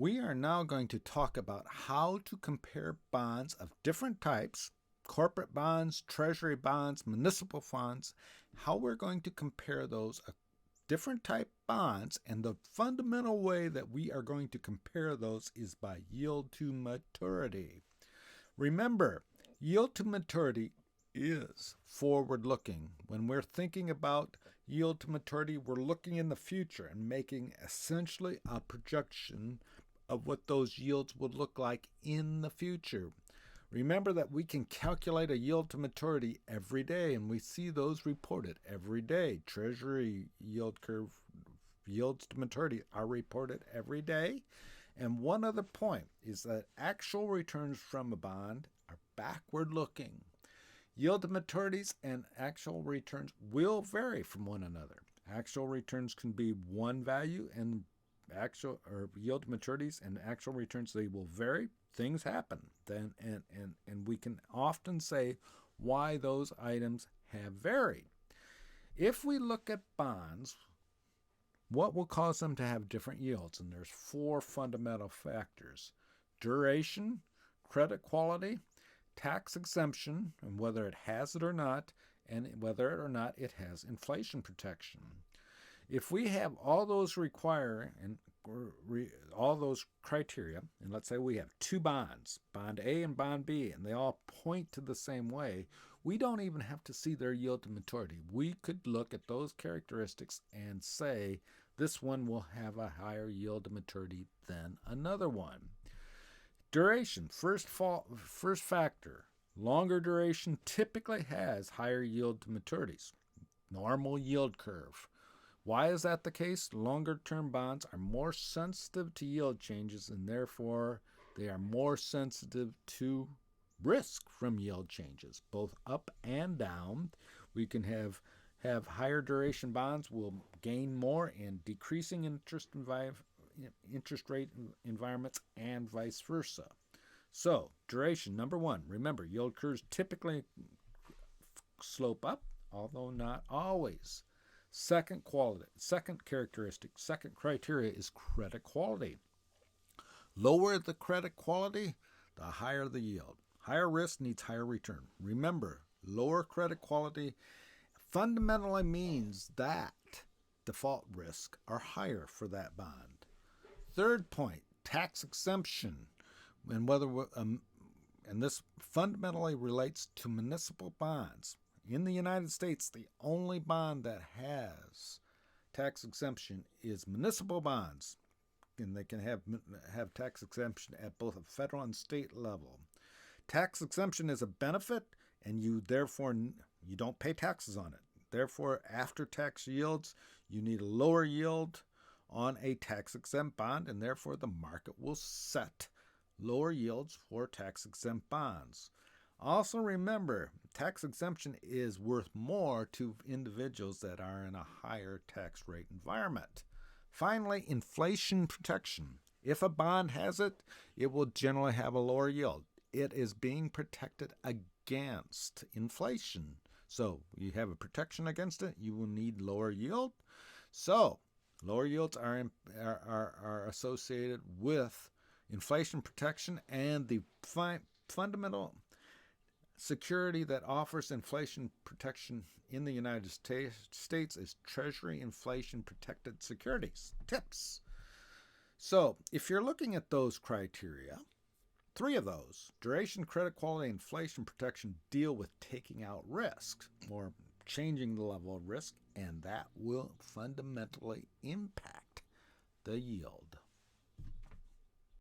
We are now going to talk about how to compare bonds of different types, corporate bonds, treasury bonds, municipal bonds, how we're going to compare those different type bonds, and the fundamental way that we are going to compare those is by yield to maturity. Remember, yield to maturity is forward looking. When we're thinking about yield to maturity, we're looking in the future and making essentially a projection of what those yields would look like in the future. Remember that we can calculate a yield to maturity every day, and we see those reported every day. Treasury yield curve yields to maturity are reported every day. And one other point is that actual returns from a bond are backward looking. Yield to maturities and actual returns will vary from one another. Actual returns can be one value, and actual or yield to maturities and actual returns, they will vary. Things happen then, and we can often say why those items have varied. If we look at bonds, what will cause them to have different yields? And there's four fundamental factors: duration, credit quality, tax exemption, and whether it has it or not, and whether or not it has inflation protection. If we have all those all those criteria, and let's say we have two bonds, bond A and bond B, and they all point to the same way, we don't even have to see their yield to maturity. We could look at those characteristics and say this one will have a higher yield to maturity than another one. Duration, first factor. Longer duration typically has higher yield to maturities. Normal yield curve. Why is that the case? Longer-term bonds are more sensitive to yield changes, and therefore they are more sensitive to risk from yield changes, both up and down. We can have higher duration bonds will gain more in decreasing interest rate environments and vice versa. So, duration, number one. Remember, yield curves typically slope up, although not always. Second characteristic, second criteria is credit quality. Lower the credit quality, the higher the yield. Higher risk needs higher return. Remember, lower credit quality fundamentally means that default risks are higher for that bond. Third point, tax exemption, and this fundamentally relates to municipal bonds. In the United States, the only bond that has tax exemption is municipal bonds, and they can have tax exemption at both a federal and state level. Tax exemption is a benefit, and you don't pay taxes on it. Therefore, after tax yields, you need a lower yield on a tax-exempt bond, and therefore the market will set lower yields for tax-exempt bonds. Also remember, tax exemption is worth more to individuals that are in a higher tax rate environment. Finally, inflation protection. If a bond has it, it will generally have a lower yield. It is being protected against inflation. So you have a protection against it, you will need lower yield. So lower yields are associated with inflation protection, and the fundamental security that offers inflation protection in the United States is Treasury inflation protected securities, TIPS. So if you're looking at those criteria, three of those, duration, credit quality, inflation protection, deal with taking out risk or changing the level of risk, and that will fundamentally impact the yield.